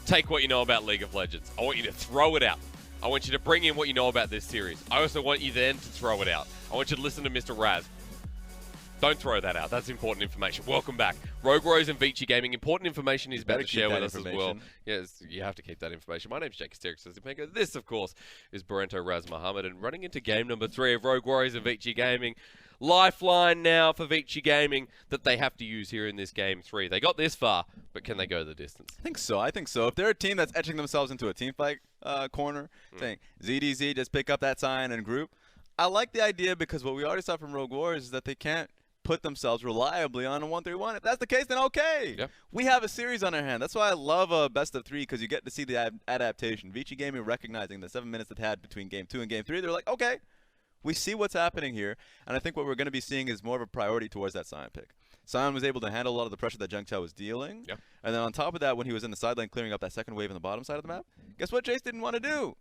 take what you know about League of Legends. I want you to throw it out. I want you to bring in what you know about this series. I also want you then to throw it out. I want you to listen to Mr. Raz. Don't throw that out. That's important information. Welcome back. Rogue Warriors and Vici Gaming. Important information he's about to share with us as well. Yes, you have to keep that information. My name's XiaoYao. This, of course, is Barento Raz Muhammad. And running into game number 3 of Rogue Warriors and Vici Gaming. Lifeline now for Vici Gaming that they have to use here in this game 3. They got this far, but can they go the distance? I think so. If they're a team that's etching themselves into a team fight corner, saying ZDZ, just pick up that sign and group, I like the idea because what we already saw from Rogue Warriors is that they can't put themselves reliably on a 1-3-1. If that's the case, then okay. Yep. We have a series on our hand. That's why I love a best of 3 because you get to see the adaptation. Vici Gaming recognizing the 7 minutes it had between game 2 and game 3, they're like, okay, we see what's happening here. And I think what we're going to be seeing is more of a priority towards that Sion pick. Sion was able to handle a lot of the pressure that Jiangqiao was dealing. Yep. And then on top of that, when he was in the sideline clearing up that second wave on the bottom side of the map, guess what Jace didn't want to do?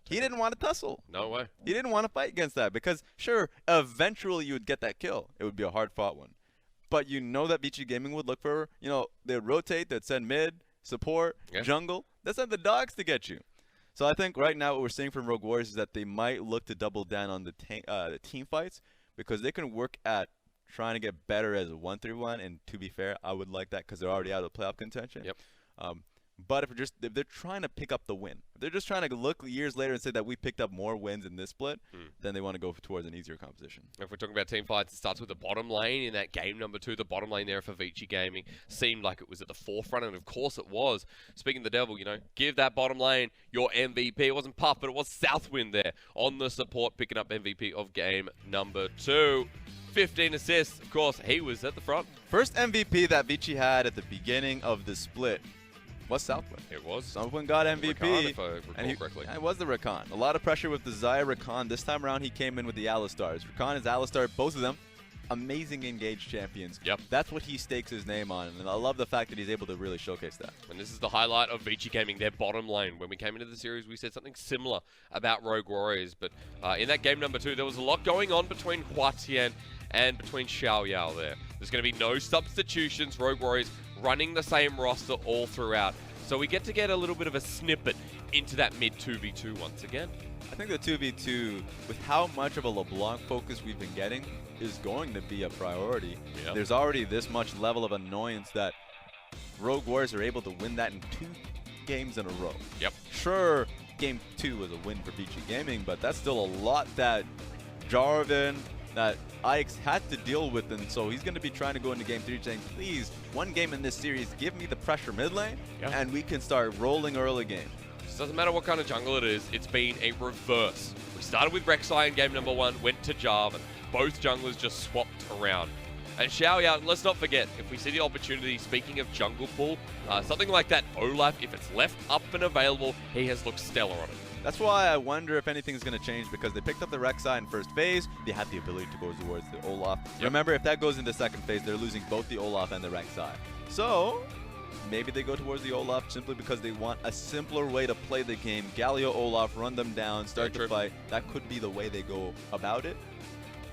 He didn't want to tussle. No way. He didn't want to fight against that because, sure, eventually you would get that kill. It would be a hard-fought one. But you know that Vici Gaming would look for, they'd rotate, they'd send mid, support, jungle. They'd send the dogs to get you. So I think right now what we're seeing from Rogue Warriors is that they might look to double down on the team fights because they can work at trying to get better as a 1-3-1. And to be fair, I would like that because they're already out of the playoff contention. Yep. But if they're trying to pick up the win, if they're just trying to look years later and say that we picked up more wins in this split, then they want to go towards an easier composition. If we're talking about team fights, it starts with the bottom lane in that game number 2. The bottom lane there for Vici Gaming seemed like it was at the forefront, and of course it was. Speaking of the devil, give that bottom lane your MVP. It wasn't Puff, but it was Southwind there on the support, picking up MVP of game number 2. 15 assists. Of course, he was at the front. First MVP that Vici had at the beginning of the split was Southwind. It was. Southwind got MVP. Rakan, if I recall correctly. It was the Rakan. A lot of pressure with the Xayah Rakan. This time around, he came in with the Alistars. Rakan is Alistar, both of them amazing engaged champions. Yep. That's what he stakes his name on, and I love the fact that he's able to really showcase that. And this is the highlight of Vici Gaming, their bottom lane. When we came into the series, we said something similar about Rogue Warriors, but in that game number 2, there was a lot going on between HuaTian and between XiaoYao there. There's going to be no substitutions. Rogue Warriors running the same roster all throughout. So we get a little bit of a snippet into that mid 2v2 once again. I think the 2v2, with how much of a LeBlanc focus we've been getting, is going to be a priority. Yep. There's already this much level of annoyance that Rogue Warriors are able to win that in 2 games in a row. Yep. Sure, game 2 was a win for Vici Gaming, but that's still a lot that Jarvin, that Ix had to deal with, and so he's going to be trying to go into game 3 saying, please, one game in this series, give me the pressure mid lane, and we can start rolling early game. It doesn't matter what kind of jungle it is, it's been a reverse. We started with Rek'Sai in game number 1, went to Jarvin. Both junglers just swapped around. And XiaoYao, let's not forget, if we see the opportunity, speaking of jungle pool, something like that Olaf, if it's left up and available, he has looked stellar on it. That's why I wonder if anything's going to change, because they picked up the Rek'Sai in first phase. They have the ability to go towards the Olaf. Yep. Remember, if that goes into second phase, they're losing both the Olaf and the Rek'Sai. So maybe they go towards the Olaf simply because they want a simpler way to play the game. Galio Olaf, run them down, start the fight. That could be the way they go about it.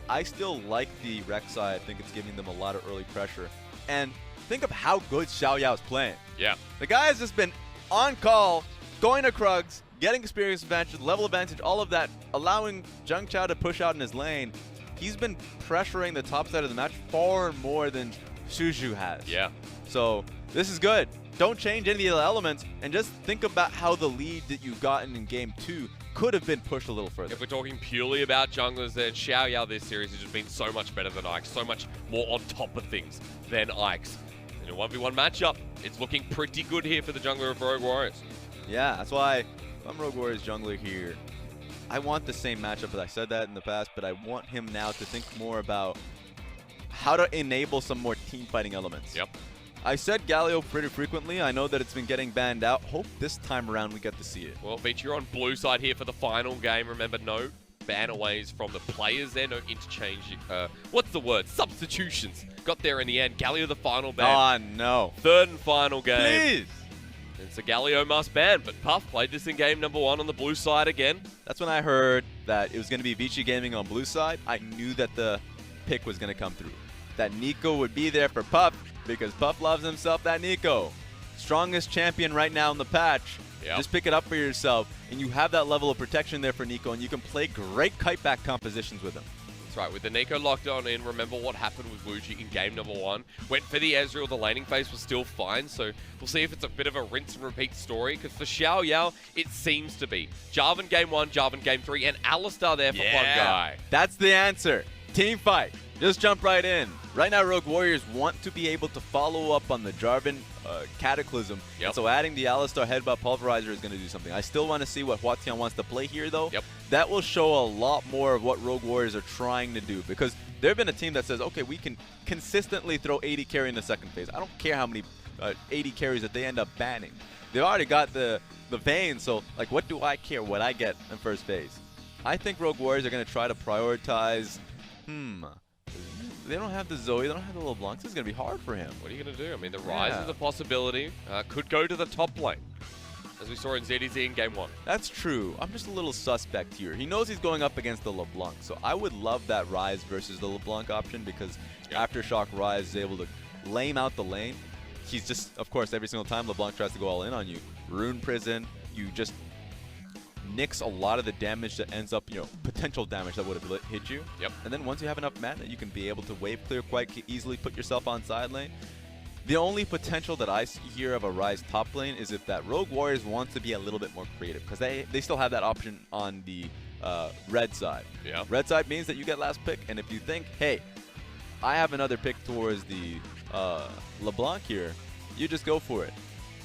I still like the Rek'Sai. I think it's giving them a lot of early pressure. And think of how good XiaoYao is playing. Yeah. The guy has just been on call, going to Krugs, getting experience advantage, level advantage, all of that, allowing Jiangqiao to push out in his lane. He's been pressuring the top side of the match far more than Suju has. Yeah. So this is good. Don't change any of the elements, and just think about how the lead that you've gotten in game 2 could have been pushed a little further. If we're talking purely about junglers, then XiaoYao this series has just been so much better than Ix, so much more on top of things than Ix. In a 1v1 matchup, it's looking pretty good here for the jungler of Rogue Warriors. Yeah, that's why if I'm Rogue Warriors jungler here, I want the same matchup, as I said that in the past, but I want him now to think more about how to enable some more team fighting elements. Yep. I said Galio pretty frequently. I know that it's been getting banned out. Hope this time around we get to see it. Well, Vici, you're on blue side here for the final game. Remember, no banaways from the players there, no interchange. What's the word? Substitutions. Got there in the end. Galio the final ban. Oh, no. Third and final game. Please. And so Galio must ban, but Puff played this in game number 1 on the blue side again. That's when I heard that it was going to be Vici Gaming on blue side. I knew that the pick was going to come through. That Neeko would be there for Puff, because Puff loves himself that Neeko. strongest champion right now in the patch. Yep. Just pick it up for yourself, and you have that level of protection there for Neeko, and you can play great kite back compositions with him. That's right, with the Neeko locked on in, remember what happened with ZWuji in game number 1. Went for the Ezreal, the laning phase was still fine, so we'll see if it's a bit of a rinse and repeat story, because for XiaoYao, it seems to be. Jarvin game 1, Jarvin game 3, and Alistar there for Huanggai. That's the answer. Team fight. Just jump right in. Right now, Rogue Warriors want to be able to follow up on the Jarvin Cataclysm. Yep. And so adding the Alistar Headbutt Pulverizer is going to do something. I still want to see what HuaTian wants to play here, though. Yep. That will show a lot more of what Rogue Warriors are trying to do, because they've been a team that says, okay, we can consistently throw 80 carry in the second phase. I don't care how many 80 carries that they end up banning. They've already got the vein, so like, what do I care what I get in first phase? I think Rogue Warriors are going to try to prioritize, they don't have the Zoe, they don't have the LeBlanc. This is going to be hard for him. What are you going to do? I mean, the Ryze is a possibility. Could go to the top lane, as we saw in ZDZ in game 1. That's true. I'm just a little suspect here. He knows he's going up against the LeBlanc, so I would love that Ryze versus the LeBlanc option, because Aftershock Ryze is able to lame out the lane. He's just, of course, every single time LeBlanc tries to go all in on you, Rune Prison, you just nix a lot of the damage that ends up, potential damage that would have hit you. Yep. And then once you have enough mana, you can be able to wave clear quite easily, put yourself on side lane. The only potential that I see here of a Ryze top lane is if that Rogue Warriors wants to be a little bit more creative, because they still have that option on the red side. Yeah. Red side means that you get last pick, and if you think, hey, I have another pick towards the LeBlanc here, you just go for it.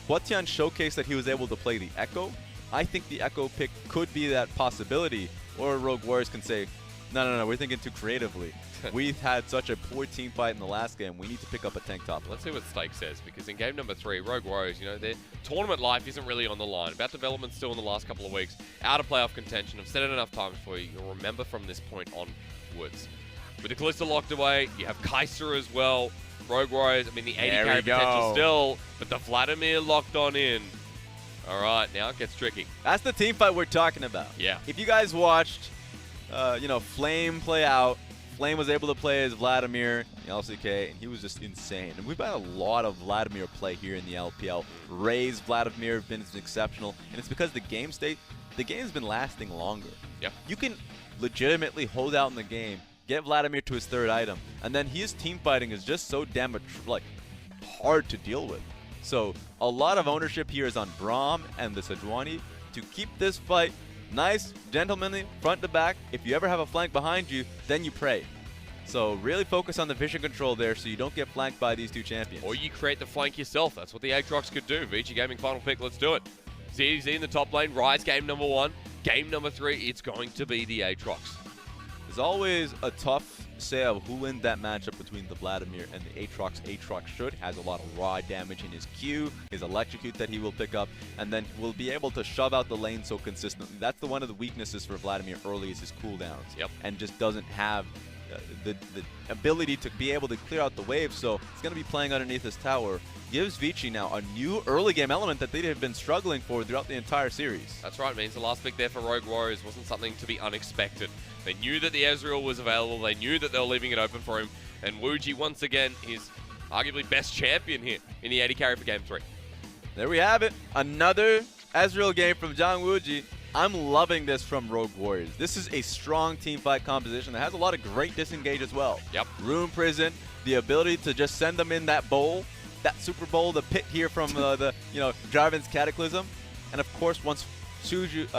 HuaTian showcased that he was able to play the Echo. I think the Echo pick could be that possibility, or Rogue Warriors can say, no, we're thinking too creatively. We've had such a poor team fight in the last game. We need to pick up a tank top. Let's see what Stake says, because in game number 3, Rogue Warriors, their tournament life isn't really on the line. About development still in the last couple of weeks. Out of playoff contention. I've said it enough times for you. You'll remember from this point onwards. With the Kalista locked away, you have Kai'Sa as well. Rogue Warriors, I mean, the 80 carry potential still, but the Vladimir locked on in. All right, now it gets tricky. That's the team fight we're talking about. Yeah. If you guys watched, Flame play out, Flame was able to play as Vladimir, the LCK, and he was just insane. And we've had a lot of Vladimir play here in the LPL. Ryze, Vladimir have been exceptional, and it's because the game's been lasting longer. Yep. You can legitimately hold out in the game, get Vladimir to his third item, and then his team fighting is just so damn hard to deal with. So a lot of ownership here is on Braum and the Sejuani to keep this fight nice, gentlemanly, front to back. If you ever have a flank behind you, then you pray. So really focus on the vision control there so you don't get flanked by these two champions. Or you create the flank yourself. That's what the Aatrox could do. Vici Gaming final pick. Let's do it. ZZ in the top lane. Ryze game number 1. Game number 3, it's going to be the Aatrox. There's always a tough say of who wins that matchup between the Vladimir and the Aatrox. Aatrox has a lot of raw damage in his Q, his electrocute that he will pick up, and then will be able to shove out the lane so consistently. That's one of the weaknesses for Vladimir early, is his cooldowns. Yep. And just doesn't have the ability to be able to clear out the wave, so it's going to be playing underneath his tower. Gives Vici now a new early game element that they have been struggling for throughout the entire series. That's right, it means the last pick there for Rogue Warriors wasn't something to be unexpected. They knew that the Ezreal was available, they knew that they were leaving it open for him, and ZWuji once again is arguably best champion here in the 80 carry for game 3. There we have it, another Ezreal game from ZWuji. I'm loving this from Rogue Warriors. This is a strong team fight composition that has a lot of great disengage as well. Yep. Rune Prison, the ability to just send them in that bowl, that Super Bowl, the pit here from Jarvin's Cataclysm. And of course, once Suju,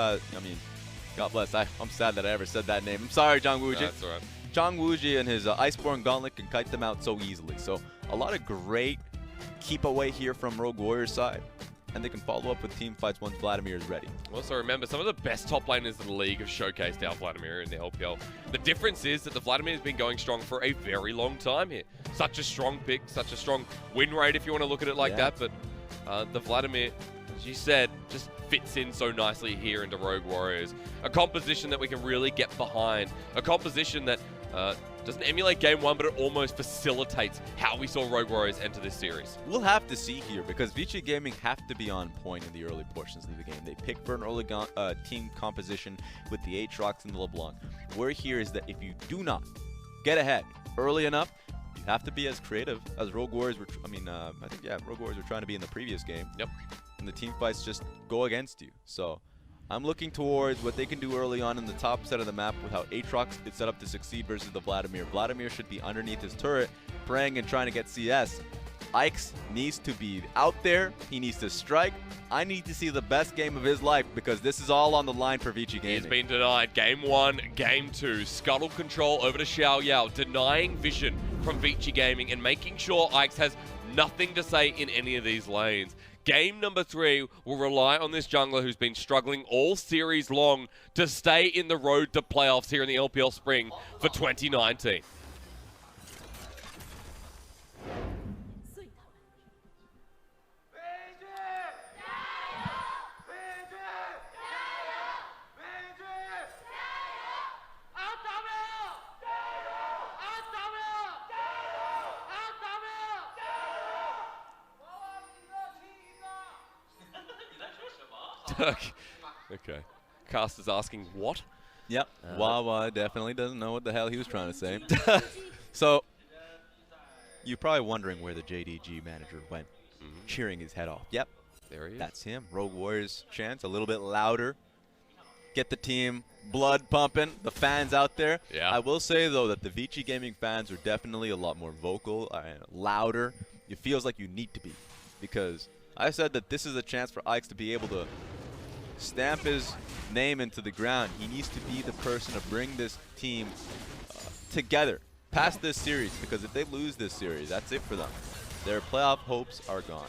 God bless, I'm sad that I ever said that name. I'm sorry, ZWuji. That's all right. ZWuji and his Iceborne Gauntlet can kite them out so easily. So a lot of great keep away here from Rogue Warriors side. And they can follow up with team fights once Vladimir is ready. Also remember, some of the best top laners in the league have showcased our Vladimir in the LPL. The difference is that the Vladimir has been going strong for a very long time here. Such a strong pick, such a strong win rate if you want to look at it like that. But the Vladimir, as you said, just fits in so nicely here into Rogue Warriors. A composition that we can really get behind. A composition that doesn't emulate game 1, but it almost facilitates how we saw Rogue Warriors enter this series. We'll have to see here, because Vici Gaming have to be on point in the early portions of the game. They pick for an early team composition with the Aatrox and the LeBlanc. Word here is that if you do not get ahead early enough, have to be as creative as Rogue Warriors were. I think, yeah, Rogue Warriors were trying to be in the previous game. Yep. And the team fights just go against you. So I'm looking towards what they can do early on in the top set of the map with how Aatrox is set up to succeed versus the Vladimir. Vladimir should be underneath his turret, praying and trying to get CS. Ike's needs to be out there. He needs to strike. I need to see the best game of his life because this is all on the line for Vici Gaming. He's been denied Game 1, Game 2. Scuttle control over to XiaoYao, denying vision from Vici Gaming and making sure Ike's has nothing to say in any of these lanes. Game number 3 will rely on this jungler who's been struggling all series long to stay in the road to playoffs here in the LPL Spring for 2019. Okay. Caster's asking what? Yep. Wawa definitely doesn't know what the hell he was trying to say. So, you're probably wondering where the JDG manager went, cheering his head off. Yep. There he is. That's him. Rogue Warriors chants a little bit louder. Get the team blood pumping, the fans out there. Yeah. I will say, though, that the Vici Gaming fans are definitely a lot more vocal and louder. It feels like you need to be because I said that this is a chance for Ike's to be able to stamp his name into the ground. He needs to be the person to bring this team together past this series because if they lose this series, that's it for them. Their playoff hopes are gone.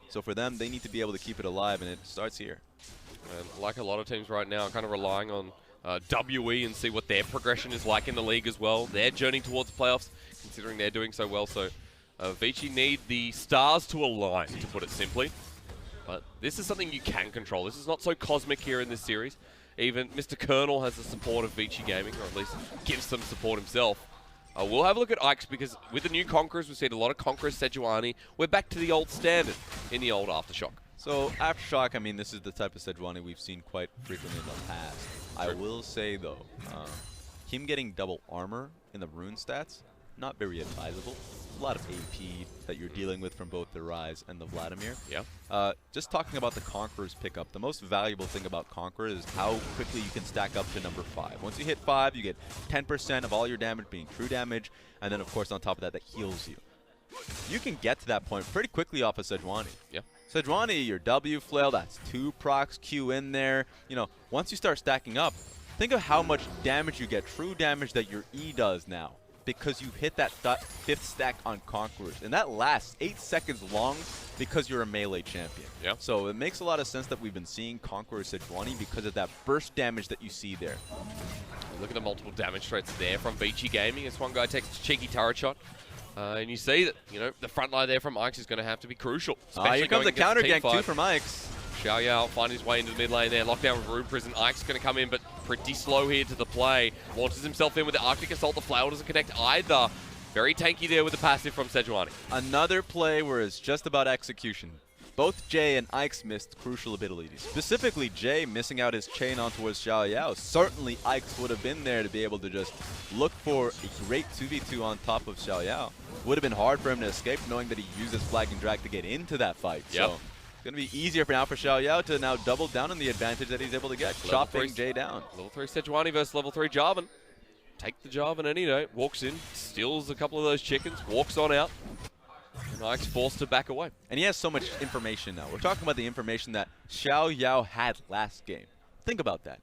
So for them, they need to be able to keep it alive, and it starts here. And like a lot of teams right now, kind of relying on WE and see what their progression is like in the league as well. They're journeying towards playoffs, considering they're doing so well. So Vici need the stars to align, to put it simply. But this is something you can control. This is not so cosmic here in this series. Even Mr. Colonel has the support of Vici Gaming, or at least gives some support himself. We'll have a look at Ike's because with the new Conquerors, we've seen a lot of Conquerors, Sejuani. We're back to the old standard in the old Aftershock. So Aftershock, I mean, this is the type of Sejuani we've seen quite frequently in the past. Sure. I will say, though, him getting double armor in the rune stats, not very advisable. A lot of AP that you're dealing with from both the Ryze and the Vladimir. Yeah. Just talking about the Conqueror's pickup, the most valuable thing about Conqueror is how quickly you can stack up to number 5. Once you hit 5, you get 10% of all your damage being true damage, and then of course on top of that, that heals you. You can get to that point pretty quickly off of Sejuani. Yeah. Sejuani, your W flail, that's 2 procs Q in there. You know, once you start stacking up, think of how much damage you get, true damage that your E does now, because you hit that 5th stack on Conquerors. And that lasts 8 seconds long because you're a melee champion. Yeah. So it makes a lot of sense that we've been seeing Conqueror Sejuani because of that burst damage that you see there. Look at the multiple damage threats there from Vici Gaming as Huanggai takes a cheeky turret shot. And you see that, you know, the front line there from Ike's is going to have to be crucial. Here comes the counter gank too from Ike's. XiaoYao finding his way into the mid lane there. Lockdown with Rune Prison. Ike's going to come in, but pretty slow here to the play. Launches himself in with the Arctic Assault. The flower doesn't connect either. Very tanky there with the passive from Sejuani. Another play where it's just about execution. Both Jay and Ike's missed crucial abilities. Specifically, Jay missing out his chain on towards XiaoYao. Certainly, Ike's would have been there to be able to just look for a great 2v2 on top of XiaoYao. Would have been hard for him to escape, knowing that he used his flag and drag to get into that fight. Yep. So it's going to be easier for now for XiaoYao to now double down on the advantage that he's able to get, chopping Jay down. Level 3 Sejuani versus level 3 Jarvin. Take the Jarvin any day. Walks in, steals a couple of those chickens, walks on out. And Ike's forced to back away. And he has so much information now. We're talking about the information that XiaoYao had last game. Think about that.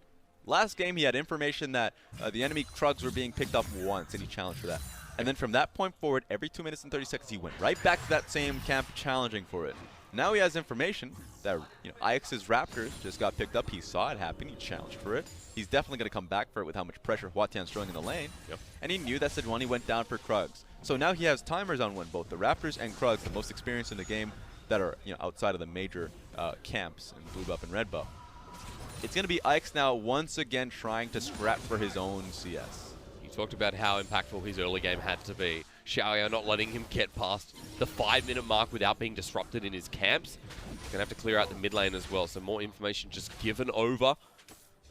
Last game, he had information that the enemy Krugs were being picked up once, and he challenged for that. And then from that point forward, every 2 minutes and 30 seconds, he went right back to that same camp challenging for it. Now he has information that, you know, IX's Raptors just got picked up. He saw it happen. He challenged for it. He's definitely going to come back for it with how much pressure HuaTian's throwing in the lane. Yep. And he knew that Sejuani went down for Krugs. So now he has timers on when both the Raptors and Krugs, the most experienced in the game, that are, you know, outside of the major camps in blue buff and red buff. It's going to be Ike's now once again trying to scrap for his own CS. You talked about how impactful his early game had to be. XiaoYao not letting him get past the 5-minute mark without being disrupted in his camps. He's going to have to clear out the mid lane as well, so more information just given over.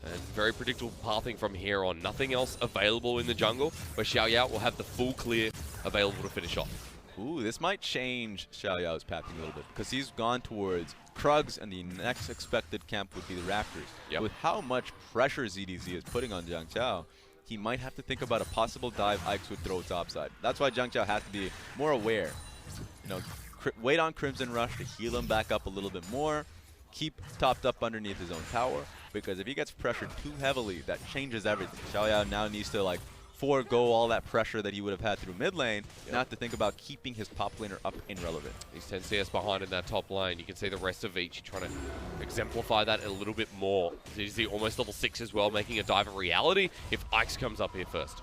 And very predictable pathing from here on. Nothing else available in the jungle, but XiaoYao will have the full clear available to finish off. Ooh, this might change XiaoYao's pathing a little bit because he's gone towards Krugs, and the next expected camp would be the Raptors. Yep. With how much pressure ZDZ is putting on Jiangqiao, he might have to think about a possible dive Ike's would throw topside. That's why Jiangqiao has to be more aware. You know, wait on Crimson Rush to heal him back up a little bit more, keep topped up underneath his own tower, because if he gets pressured too heavily, that changes everything. XiaoYao now needs to like forego all that pressure that he would have had through mid lane, and have to think about keeping his top laner up and relevant. He's 10 CS behind in that top lane. You can see the rest of Vici trying to exemplify that a little bit more. So you see almost level 6 as well, making a dive a reality if Ike's comes up here first.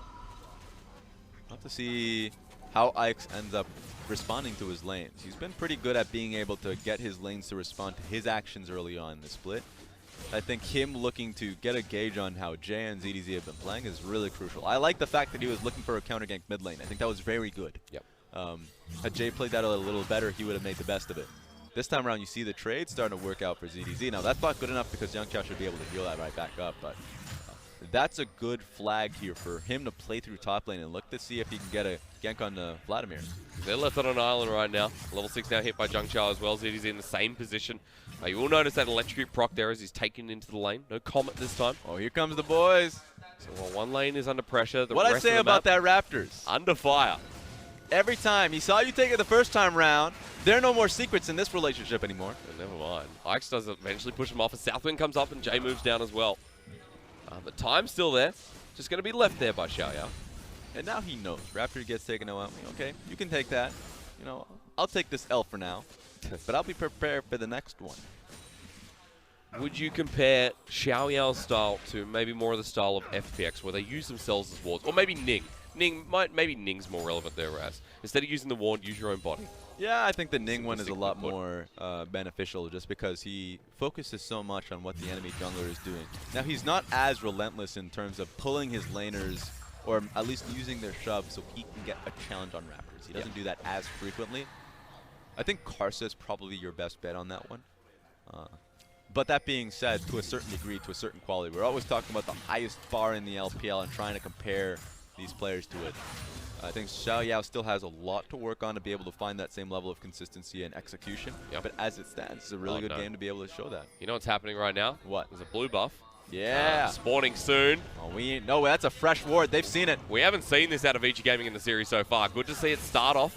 We'll have to see how Ike's ends up responding to his lanes. He's been pretty good at being able to get his lanes to respond to his actions early on in the split. I think him looking to get a gauge on how Jay and ZDZ have been playing is really crucial. I like the fact that he was looking for a counter gank mid lane. I think that was very good. Yep. Had Jay played that a little better, he would have made the best of it. This time around, you see the trade starting to work out for ZDZ. Now, that's not good enough because Jiangqiao should be able to heal that right back up, but that's a good flag here for him to play through top lane and look to see if he can get a gank on Vladimir. They're left on an island right now. Level 6 now hit by Jiangqiao as well. ZDZ in the same position. You will notice that electric proc there as he's taken into the lane. No Comet this time. Oh, here comes the boys. So while one lane is under pressure, the what rest I say of the about map, that Raptors? under fire. Every time. He saw you take it the first time round. There are no more secrets in this relationship anymore. But never mind. Ike's does eventually push him off, and Southwind comes up, and Jay moves down as well. But time's still there. Just going to be left there by XiaoYao. And now he knows. Raptor gets taken away. Okay, you can take that. You know, I'll take this L for now. But I'll be prepared for the next one. Would you compare XiaoYao's style to maybe more of the style of FPX, where they use themselves as wards? Or maybe Ning. Maybe Ning's more relevant there, Raz. Instead of using the ward, use your own body. Yeah, I think the Ning one is a lot more beneficial just because he focuses so much on what the enemy jungler is doing. Now, he's not as relentless in terms of pulling his laners, or at least using their shove so he can get a challenge on Raptors. He doesn't do that as frequently. I think Karsa is probably your best bet on that one. But that being said, to a certain degree, to a certain quality, we're always talking about the highest bar in the LPL and trying to compare these players to it. I think XiaoYao still has a lot to work on to be able to find that same level of consistency and execution. Yep. But as it stands, it's a really good game to be able to show that. You know what's happening right now? What? There's a blue buff. Yeah. Spawning soon. Oh, no, that's a fresh ward. They've seen it. We haven't seen this out of Vici Gaming in the series so far. Good to see it start off.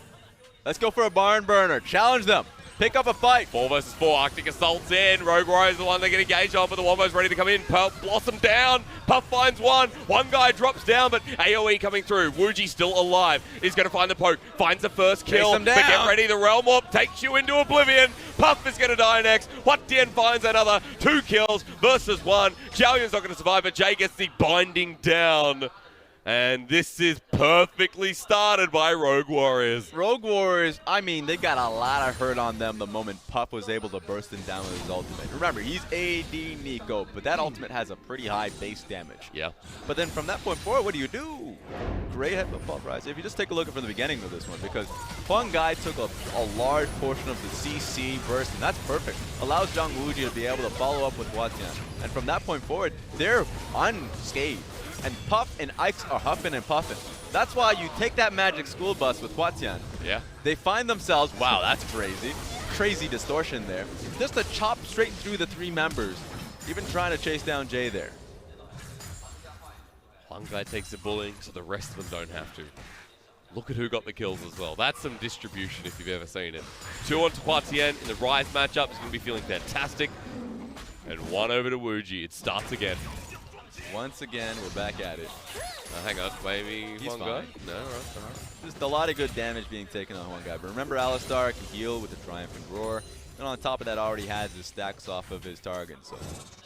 Let's go for a barn burner. Challenge them. Pick up a fight. 4 versus 4. Arctic Assault's in. Rogue Warrior's the one they get engaged on, but the Wombo's ready to come in. Blossom down. Puff finds one. One guy drops down, but AoE coming through. ZWuji still alive. He's going to find the poke. Finds the first kill. But get ready. The Realm Warp takes you into oblivion. Puff is going to die next. HuaTian finds another. 2 kills versus 1. XiaoYao's not going to survive, but Jay gets the binding down. And this is perfectly started by Rogue Warriors. Rogue Warriors, I mean, they got a lot of hurt on them the moment Puff was able to burst him down with his ultimate. Remember, he's AD Neeko, but that ultimate has a pretty high base damage. Yeah. But then from that point forward, what do? Great headbutt ball, Ryze. If you just take a look from the beginning of this one, because Huanggai took a large portion of the CC burst, and that's perfect. Allows ZWuji to be able to follow up with HuaTian. And from that point forward, they're unscathed. And Puff and Ike's are huffing and puffing. That's why you take that magic school bus with HuaTian. Yeah. They find themselves, wow, that's crazy. Crazy distortion there. Just to chop straight through the 3 members, even trying to chase down Jay there. Huanggai takes the bullying, so the rest of them don't have to. Look at who got the kills as well. That's some distribution if you've ever seen it. 2 on to HuaTian in the Ryze matchup. He's going to be feeling fantastic. And 1 over to ZWuji. It starts again. Once again, we're back at it. Hang on, maybe He's Huanggai? fine. No, all right. Just a lot of good damage being taken on Huanggai. But remember, Alistar can heal with the Triumphant Roar. And on top of that, already has his stacks off of his target. So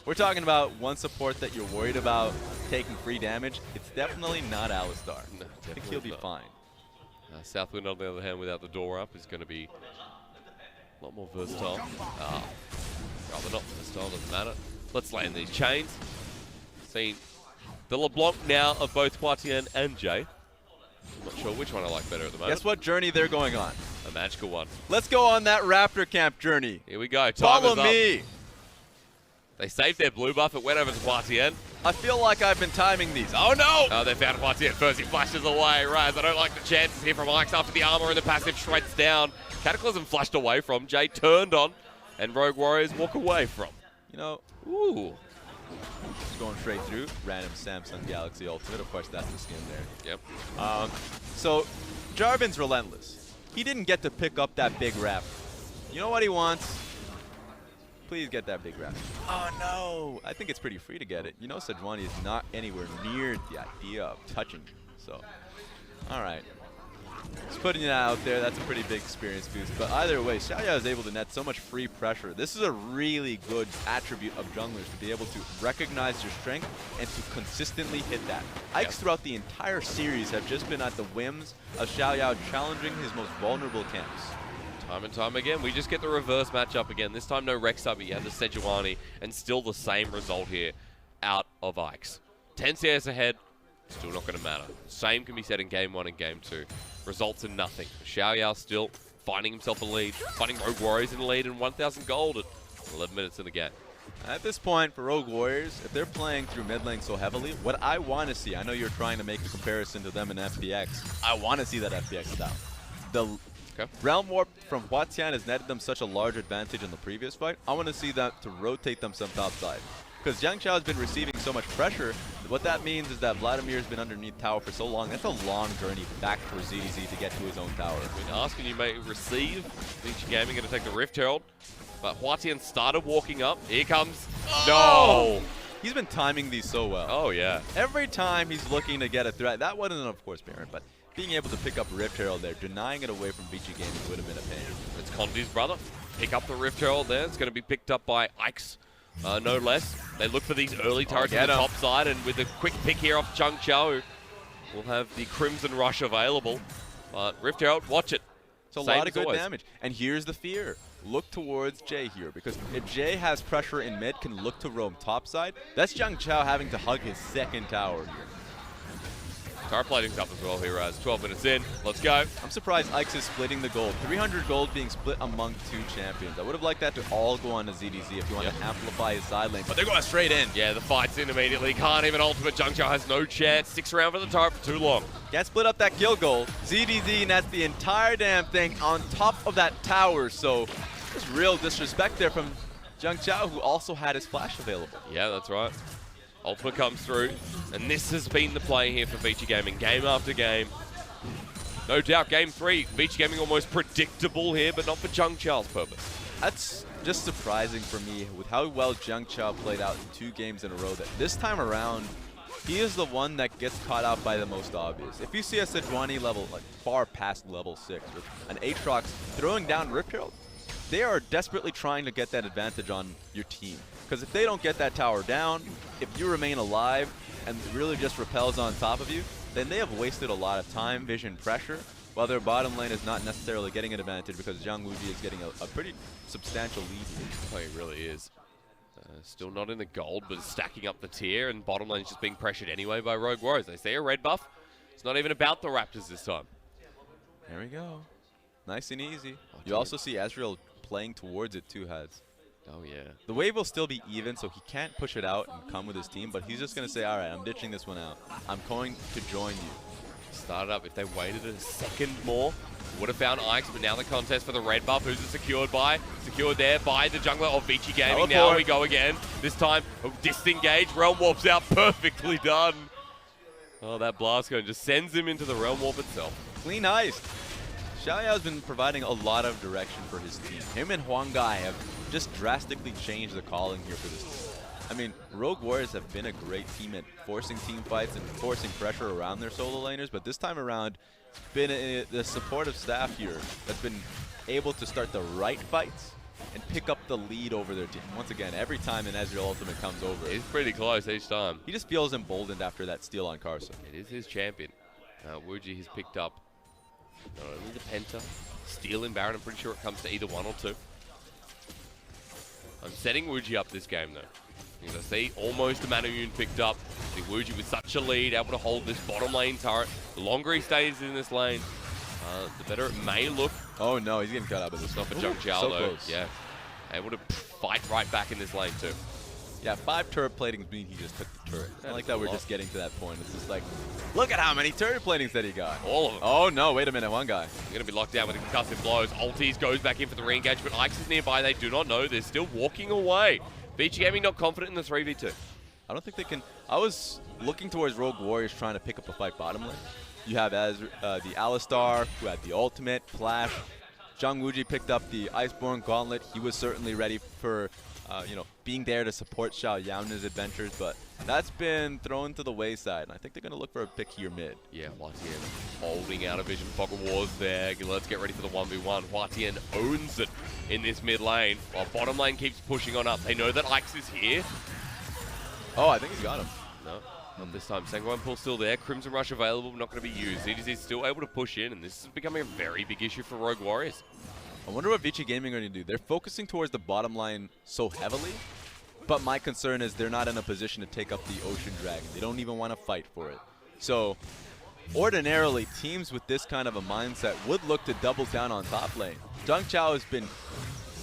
we're talking about one support that you're worried about taking free damage. It's definitely not Alistar. No, I think he'll be fine. Southwind, on the other hand, without the door up, is going to be a lot more versatile. Rather not versatile, doesn't matter. Let's land these chains. Seen the LeBlanc now of both HuaTian and Jay. I'm not sure which one I like better at the moment. Guess what journey they're going on? A magical one. Let's go on that Raptor Camp journey. Here we go. Follow me. They saved their blue buff. It went over to HuaTian. I feel like I've been timing these. Oh no! Oh, they found HuaTian first. He flashes away. Ryze, I don't like the chances here from Ike's after the armor and the passive shreds down. Cataclysm flashed away from. Jay turned on, and Rogue Warriors walk away from. You know, Ooh. just going straight through. Random Samsung Galaxy Ultimate. Of course, that's the skin there. Yep. So, Jarvin's relentless. He didn't get to pick up that big rep. You know what he wants? Please get that big rep. Oh no! I think it's pretty free to get it. You know Sejuani is not anywhere near the idea of touching you. So, alright. Just putting it out there, that's a pretty big experience boost. But either way, XiaoYao is able to net so much free pressure. This is a really good attribute of junglers to be able to recognize your strength and to consistently hit that. Ikes throughout the entire series have just been at the whims of XiaoYao challenging his most vulnerable camps. Time and time again, we just get the reverse matchup again. This time no Rex up, but you have the Sejuani, and still the same result here out of Ikes. 10 CS ahead, still not going to matter. Same can be said in Game 1 and Game 2. Results in nothing. XiaoYao still finding himself a lead, finding Rogue Warriors in the lead, and 1,000 gold at 11 minutes in the game. At this point, for Rogue Warriors, if they're playing through mid lane so heavily, what I want to see, I know you're trying to make a comparison to them in FPX, I want to see that FPX style. The Realm Warp from HuaTian has netted them such a large advantage in the previous fight. I want to see that to rotate them some top side. Because Jiangqiao has been receiving so much pressure, what that means is that Vladimir has been underneath tower for so long. That's a long journey back for ZWuji to get to his own tower. When asking, you may receive. Vici Gaming going to take the Rift Herald. But HuaTian started walking up. Here comes. Oh! No! He's been timing these so well. Oh, yeah. Every time he's looking to get a threat. That wasn't, of course, Baron, but being able to pick up Rift Herald there, denying it away from Vici Gaming would have been a pain. It's Condi's brother. Pick up the Rift Herald there. It's going to be picked up by Ikes, no less. They look for these early turrets on the top side, and with a quick pick here off Jiangqiao, we'll have the Crimson Rush available. But Rift Herald, watch it. It's a lot of good damage. And here's the fear. Look towards Jay here, because if Jay has pressure in mid, can look to roam topside. That's Jiangqiao having to hug his second tower here. Tower plating's up as well here, Ryze. 12 minutes in. Let's go. I'm surprised Ikes is splitting the gold. 300 gold being split among two champions. I would have liked that to all go on to ZDZ if you want to amplify his side lane, but they're going straight in. Yeah, the fight's in immediately. Can't even ultimate. Jiangqiao has no chance. Sticks around for the turret for too long. Can't split up that kill goal. ZDZ nets the entire damn thing on top of that tower, so there's real disrespect there from Jiangqiao, who also had his flash available. Yeah, that's right. Ultimate comes through, and this has been the play here for Vici Gaming, game after game. No doubt, Game 3, Vici Gaming almost predictable here, but not for Jiangqiao's purpose. That's just surprising for me with how well Jiangqiao played out in 2 games in a row. That this time around, he is the one that gets caught out by the most obvious. If you see a Sejuani level, like far past level 6, or an Aatrox throwing down Rift Herald, they are desperately trying to get that advantage on your team. Because if they don't get that tower down, if you remain alive and it really just repels on top of you, then they have wasted a lot of time, vision, pressure, while their bottom lane is not necessarily getting an advantage because ZWuji is getting a pretty substantial lead here. Oh, he really is. Still not in the gold, but stacking up the tier, and bottom lane is just being pressured anyway by Rogue Warriors. They see a red buff. It's not even about the Raptors this time. There we go. Nice and easy. You also see Ezreal playing towards it too, Hads. Oh, yeah. The wave will still be even, so he can't push it out and come with his team, but he's just going to say, all right, I'm ditching this one out. I'm going to join you. Started up. If they waited a second more, would have found Ikes, but now the contest for the red buff. Who's it secured by? Secured there by the jungler of Vici Gaming. Now we go again. This time, disengage. Realm Warp's out. Perfectly done. Oh, that blast gun just sends him into the Realm Warp itself. Clean heist. XiaoYao's been providing a lot of direction for his team. Him and Huanggai have just drastically changed the calling here for this team. I mean, Rogue Warriors have been a great team at forcing team fights and forcing pressure around their solo laners, but this time around, it's been the supportive staff here that's been able to start the right fights and pick up the lead over their team. Once again, every time an Ezreal ultimate comes over, he's pretty close each time. He just feels emboldened after that steal on Carson. It is his champion. ZWuji has picked up not only the Penta, steal in Baron. I'm pretty sure it comes to either 1 or 2. I'm setting ZWuji up this game, though. Because I see almost the mana immune picked up. I think ZWuji with such a lead, able to hold this bottom lane turret. The longer he stays in this lane, the better it may look. Oh no, he's getting cut out of this. Not for Jiangqiao, so though. Close. Yeah. Able to fight right back in this lane, too. Yeah, 5 turret platings mean he just took the turret. I like that we're lot. just getting to that point. It's just like, look at how many turret platings that he got. All of them. Oh no, wait a minute, one guy. They're going to be locked down with the concussive blows. Ultis goes back in for the re-engage, but Ike's is nearby. They do not know. They're still walking away. Vici Gaming not confident in the 3v2. I don't think they can. I was looking towards Rogue Warriors trying to pick up a fight bottom lane. You have the Alistar, who had the ultimate, Flash. ZWuji picked up the Iceborne Gauntlet. He was certainly ready for, being there to support XiaoYao in his adventures, but that's been thrown to the wayside. And I think they're going to look for a pick here mid. Yeah, HuaTian holding out a Vision Fog of Wars there. Let's get ready for the 1v1. HuaTian owns it in this mid lane, while bottom lane keeps pushing on up. They know that Ike's is here. Oh, I think he's got him. No, not this time. Sanguine Pool still there. Crimson Rush available, not going to be used. ZDZ still able to push in, and this is becoming a very big issue for Rogue Warriors. I wonder what Vici Gaming are going to do. They're focusing towards the bottom line so heavily, but my concern is they're not in a position to take up the Ocean Dragon. They don't even want to fight for it. So, ordinarily, teams with this kind of a mindset would look to double down on top lane. Jiangqiao has been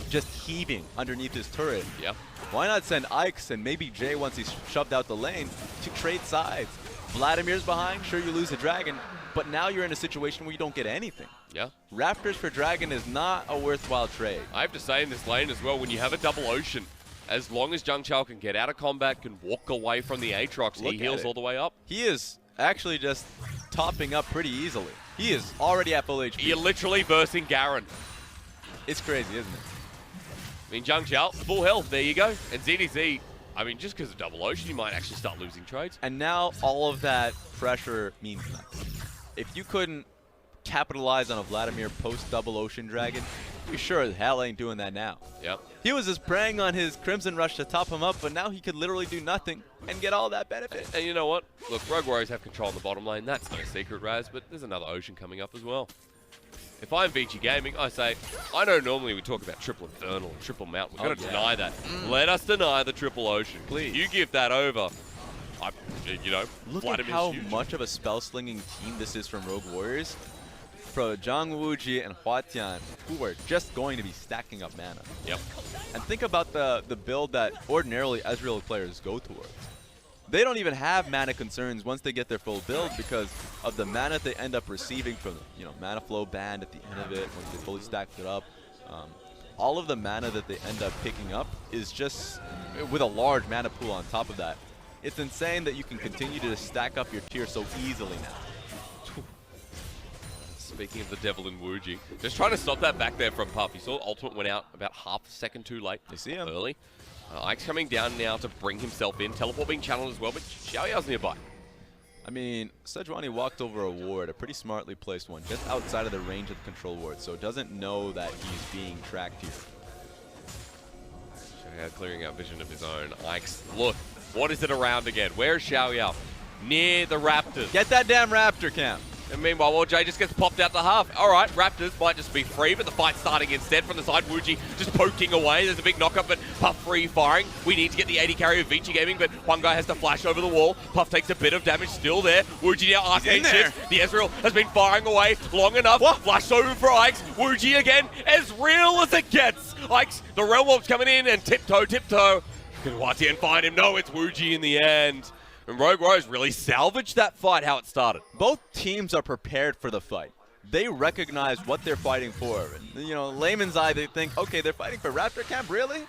just heaving underneath his turret. Yeah. Why not send Ikes and maybe Jay once he's shoved out the lane to trade sides? Vladimir's behind, sure you lose a dragon, but now you're in a situation where you don't get anything. Yeah. Raptors for dragon is not a worthwhile trade. I have to say in this lane as well, when you have a double Ocean, as long as Jiangqiao can get out of combat, can walk away from the Aatrox, he heals all the way up. He is actually just topping up pretty easily. He is already at full HP. You're literally versing Garen. It's crazy, isn't it? I mean, Jiangqiao, full health, there you go. And ZDZ, I mean, just because of double Ocean, you might actually start losing trades. And now all of that pressure means nothing. If you couldn't capitalize on a Vladimir post-double Ocean Dragon, you sure as hell ain't doing that now. Yep. He was just preying on his Crimson Rush to top him up, but now he could literally do nothing and get all that benefit. And you know what? Look, Rogue Warriors have control on the bottom lane. That's no secret, Raz, but there's another Ocean coming up as well. If I'm Vici Gaming, I say, I know normally we talk about triple Infernal and triple Mountain. We're going to deny that. Let us deny the triple Ocean. Please. You give that over. Look Vladimir's at how huge. much of a spell-slinging team this is from Rogue Warriors. Pro ZWuji and HuaTian, who are just going to be stacking up mana. Yep. And think about the build that ordinarily Ezreal players go towards. They don't even have mana concerns once they get their full build because of the mana they end up receiving from, mana flow band at the end of it once they fully stacked it up. All of the mana that they end up picking up is just with a large mana pool on top of that. It's insane that you can continue to stack up your tier so easily now. Speaking of the devil in Wuji, just trying to stop that back there from Puff. You saw Ultimate went out about half a second too late. You see him? Early. Ike's coming down now to bring himself in. Teleport being channeled as well, but XiaoYao's nearby. I mean, Sejuani walked over a ward, a pretty smartly placed one, just outside of the range of the control ward, so doesn't know that he's being tracked here. XiaoYao clearing out vision of his own. Ike's, look, what is it around again? Where's XiaoYao? Near the Raptors. Get that damn Raptor camp! And meanwhile, Jay just gets popped out the half. All right, Raptors might just be free, but the fight's starting instead from the side. Wuji just poking away. There's a big knockup, but Puff free firing. We need to get the 80 carry of Vici Gaming, but Huanggai has to flash over the wall. Puff takes a bit of damage still there. Wuji now arcane shifts. The Ezreal has been firing away long enough. What? Flash over for Ike's. Wuji again, as real as it gets. Ike's, the Realm Warp's coming in and tiptoe. Can HuaTian find him? No, it's Wuji in the end. And Rogue Warriors really salvaged that fight how it started. Both teams are prepared for the fight. They recognize what they're fighting for. And, layman's eye, they think, okay, they're fighting for Raptor Camp, really?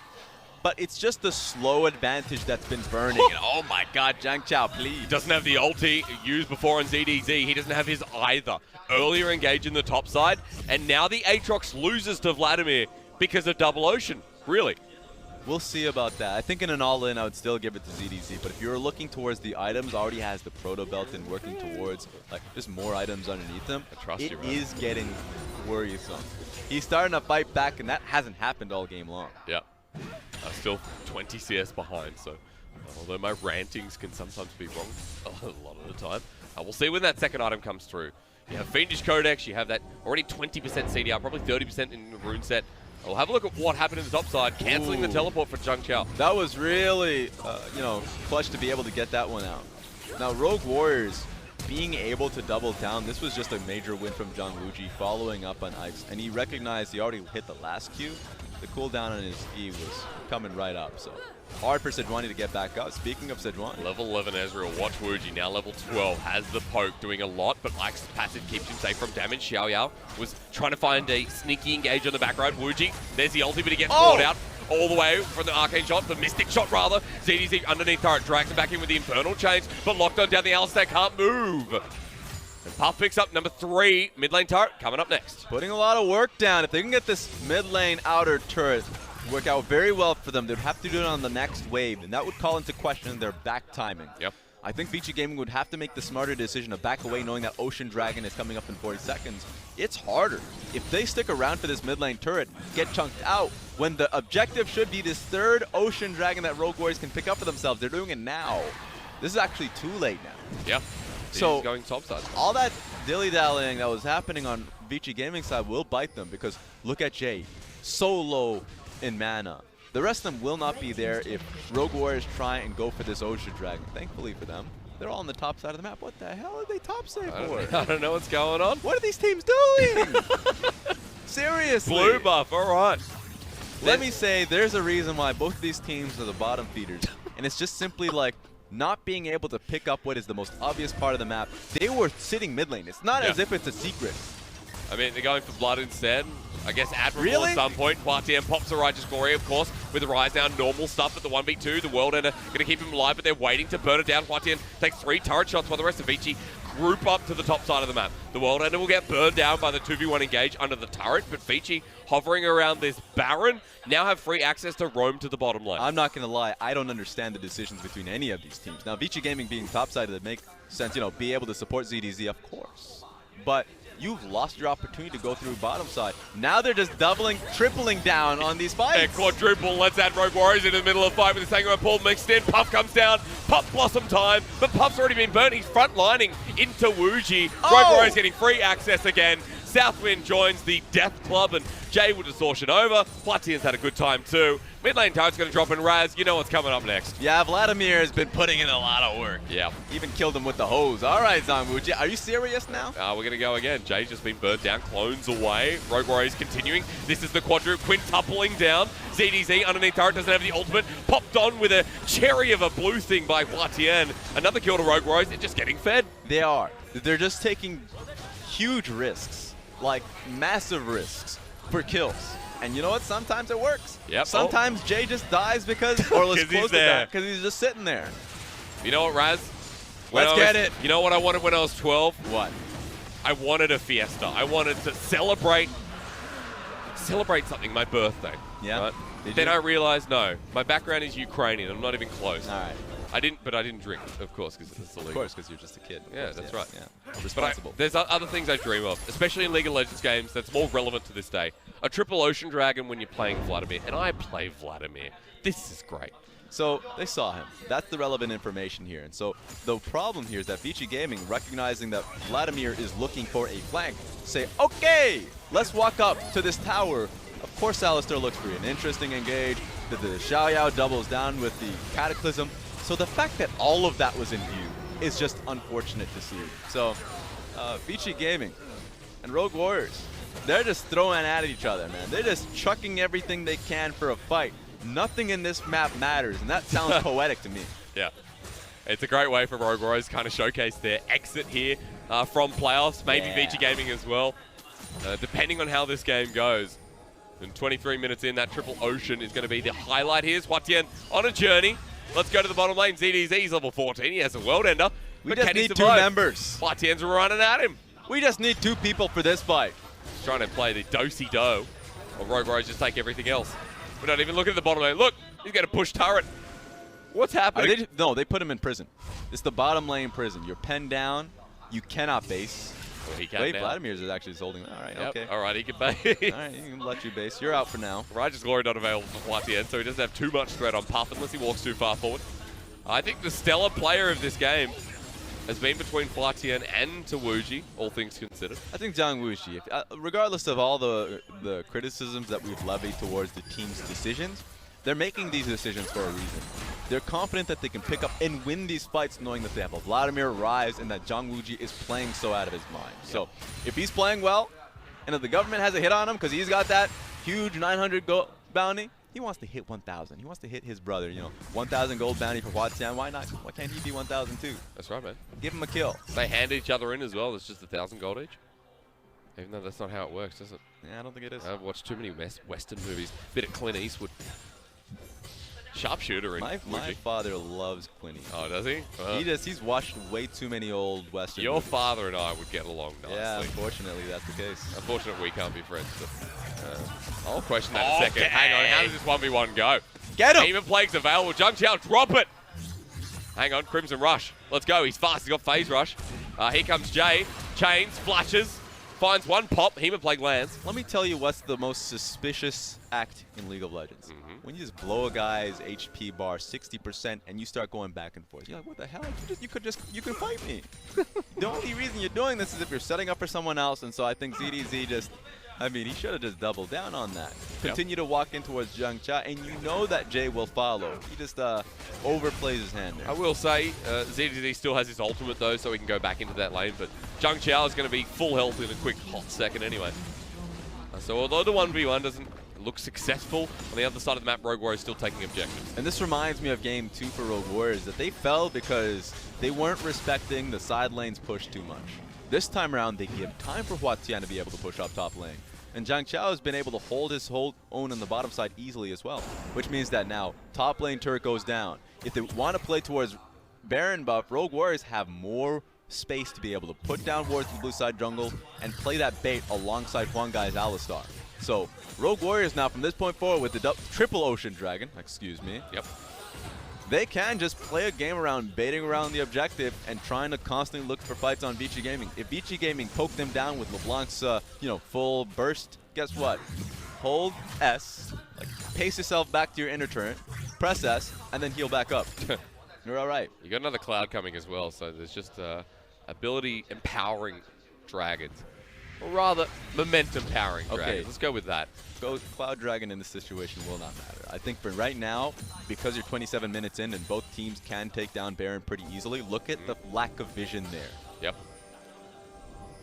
But it's just the slow advantage that's been burning. And, oh my god, Jiangqiao, please. He doesn't have the ulti used before on ZDZ. He doesn't have his either. Earlier engage in the top side, and now the Aatrox loses to Vladimir because of double Ocean. Really? We'll see about that. I think in an all-in, I would still give it to ZDZ. But if you're looking towards the items, already has the proto belt and working towards just more items underneath him. I trust you, It is getting worrisome. He's starting to fight back, and that hasn't happened all game long. Yeah. Still 20 CS behind, so although my rantings can sometimes be wrong a lot of the time, we'll see when that second item comes through. You have Fiendish Codex, you have that already 20% CDR, probably 30% in the rune set. We'll have a look at what happened in the top side, cancelling the teleport for Jiangqiao. That was really, clutch to be able to get that one out. Now, Rogue Warriors being able to double down, this was just a major win from ZWuji following up on Ike's. And he recognized he already hit the last Q. the cooldown on his E was coming right up. So hard for Sejuani to get back up. Speaking of Sejuani. Level 11 Ezreal, watch Wuji, now level 12, has the poke, doing a lot, but Ike's passive keeps him safe from damage. XiaoYao was trying to find a sneaky engage on the back road. Wuji, there's the ulti, but he gets caught out all the way from the arcane shot, the mystic shot rather. ZDZ underneath turret, drags him back in with the infernal chains, but locked on down the Alistar, can't move. And Puff picks up number 3, mid lane turret, coming up next. Putting a lot of work down. If they can get this mid lane outer turret work out very well for them, they'd have to do it on the next wave, and that would call into question their back timing. Yep. I think Vici Gaming would have to make the smarter decision to back away knowing that Ocean Dragon is coming up in 40 seconds. It's harder. If they stick around for this mid lane turret, get chunked out, when the objective should be this third Ocean Dragon that Rogue Warriors can pick up for themselves, they're doing it now. This is actually too late now. Yeah. So going topside. All that dilly-dallying that was happening on Vici Gaming side will bite them, because look at Jay, so low in mana. The rest of them will not be there if Rogue Warriors try and go for this Ocean Dragon. Thankfully for them, they're all on the top side of the map. What the hell are they top side for? I don't know what's going on. What are these teams doing? Seriously. Blue buff, all right. Let me say, there's a reason why both of these teams are the bottom feeders. And it's just simply like not being able to pick up what is the most obvious part of the map. They were sitting mid lane. It's not as if it's a secret. I mean, they're going for blood instead. I guess admirable Really? at some point. HuaTian pops a Righteous Glory, of course, with the Ryze now. Normal stuff at the 1v2. The World Ender going to keep him alive, but they're waiting to burn it down. HuaTian takes 3 turret shots while the rest of Vici group up to the top side of the map. The World Ender will get burned down by the 2v1 engage under the turret, but Vici, hovering around this Baron, now have free access to roam to the bottom lane. I'm not going to lie, I don't understand the decisions between any of these teams. Now, Vici Gaming being topside, that makes sense, you know, be able to support ZDZ, of course. But you've lost your opportunity to go through bottom side. Now they're just doubling, tripling down on these fights. And quadruple, let's add Rogue Warriors into the middle of the fight with the Sanguine Pool mixed in. Puff comes down, Puff Blossom time, but Puff's already been burnt. He's front lining into Wuji. Rogue Warriors getting free access again. Southwind joins the Death Club, and Jay with Distortion over. HuaTian's had a good time too. Mid lane turret's going to drop in Raz. You know what's coming up next. Yeah, Vladimir has been putting in a lot of work. Yeah. Even killed him with the hose. All right, ZWuji, are you serious now? We're going to go again. Jay's just been burnt down. Clones away. Rogue Warriors continuing. This is the quadruple quintupling down. ZDZ underneath turret doesn't have the ultimate. Popped on with a cherry of a blue thing by HuaTian. Another kill to Rogue Warriors. They're just getting fed. They are. They're just taking huge risks. Like massive risks for kills. And you know what? Sometimes it works. Yep. Sometimes Jay just dies because, or was close to that, because he's just sitting there. You know what, Raz? Let's get it. You know what I wanted when I was 12? What? I wanted a fiesta. I wanted to celebrate something, my birthday. Yeah. Right? Did Then you? I realized, no, my background is Ukrainian. I'm not even close. All right. I didn't drink, of course, because it's illegal. Of course, because you're just a kid. Yeah, that's right. Yeah. But Responsible. there's other things I dream of, especially in League of Legends games that's more relevant to this day. A triple Ocean Dragon when you're playing Vladimir, and I play Vladimir. This is great. So they saw him. That's the relevant information here. And so the problem here is that Vici Gaming, recognizing that Vladimir is looking for a flank, say, okay, let's walk up to this tower. Of course, Alistar looks for an interesting engage. The XiaoYao doubles down with the Cataclysm. So the fact that all of that was in view is just unfortunate to see. So Vici Gaming and Rogue Warriors, they're just throwing at each other, man. They're just chucking everything they can for a fight. Nothing in this map matters, and that sounds poetic to me. Yeah. It's a great way for Rogue Warriors to kind of showcase their exit here from playoffs, maybe Vici Gaming as well, depending on how this game goes. And 23 minutes in, that triple Ocean is going to be the highlight here. HuaTian on a journey. Let's go to the bottom lane. ZDZ's level 14. He has a World Ender. We just need 2 members. HuaTian's running at him. We just need 2 people for this fight. He's trying to play the do-si-do. Or Rogue Warriors just take everything else. We don't even look at the bottom lane. Look, he's going to push turret. What's happening? No, they put him in prison. It's the bottom lane prison. You're penned down. You cannot base. Well, he can Wait, now. Vladimir's is actually holding. All right, Yep. okay. All right, he can base. All right, you can let you base. You're out for now. Righteous Glory not available for HuaTian, so he doesn't have too much threat on Puff unless he walks too far forward. I think the stellar player of this game has been between HuaTian and ZWuji, all things considered. I think ZWuji, regardless of all the criticisms that we've levied towards the team's decisions, they're making these decisions for a reason. They're confident that they can pick up and win these fights knowing that they have a Vladimir, Ryze, and that ZWuji is playing so out of his mind. So if he's playing well, and if the government has a hit on him because he's got that huge 900 bounty. He wants to hit 1,000. He wants to hit his brother. You know, 1,000 gold bounty for HuaTian. Why not? Why can't he be 1,000 too? That's right, man. Give him a kill. They hand each other in as well. It's just 1,000 gold each. Even though that's not how it works, does it? Yeah, I don't think it is. I've watched too many Western movies. Bit of Clint Eastwood. Sharpshooter in My father loves Quinny. Oh, does he? He's watched way too many old Western Your movies. father and I would get along nicely. Yeah, unfortunately, that's the case. Unfortunately, we can't be friends. But, I'll question that in a second. Hang on, how does this 1v1 go? Get him! Demon Plague's available. Jiangqiao, drop it! Hang on, Crimson Rush. Let's go. He's fast. He's got Phase Rush. Here comes Jay. Chains, flashes, finds one pop. Demon Plague lands. Let me tell you what's the most suspicious act in League of Legends. When you just blow a guy's HP bar 60% and you start going back and forth. You're like, what the hell? You could fight me. The only reason you're doing this is if you're setting up for someone else, and so I think ZDZ just, I mean, he should have just doubled down on that. Continue to walk in towards Jiangqiao, and you know that Jay will follow. He just overplays his hand there. I will say, ZDZ still has his ultimate though, so he can go back into that lane, but Jiangqiao is going to be full health in a quick hot second anyway. So although the 1v1 doesn't look successful, on the other side of the map, Rogue Warrior is still taking objectives. And this reminds me of Game 2 for Rogue Warriors, that they fell because they weren't respecting the side lanes push too much. This time around, they give time for HuaTian to be able to push up top lane. And Jiangqiao has been able to hold his own on the bottom side easily as well, which means that now top lane turret goes down. If they want to play towards Baron buff, Rogue Warriors have more space to be able to put down wards in the blue side jungle and play that bait alongside Huanggai's Alistar. So Rogue Warriors now from this point forward with the triple Ocean Dragon, excuse me. Yep. They can just play a game around baiting around the objective and trying to constantly look for fights on Vici Gaming. If Vici Gaming poke them down with LeBlanc's full burst, guess what? Hold S, like pace yourself back to your inner turret, press S, and then heal back up. You're all right. You got another Cloud coming as well, so there's just ability empowering dragons. Or rather, momentum powering dragons. Let's go with that. Cloud Dragon in this situation will not matter. I think for right now, because you're 27 minutes in and both teams can take down Baron pretty easily, look at the lack of vision there. Yep.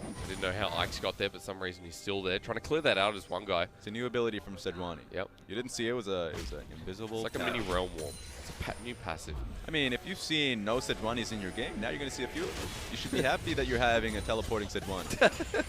I didn't know how Ike's got there, but for some reason he's still there. Trying to clear that out as one guy. It's a new ability from Sejuani. Yep. You didn't see it was an invisible. It's like a mini Realm Warp. It's a new passive. I mean, if you've seen no Sejuanis in your game, now you're going to see a few of them. You should be happy that you're having a teleporting Sejuani.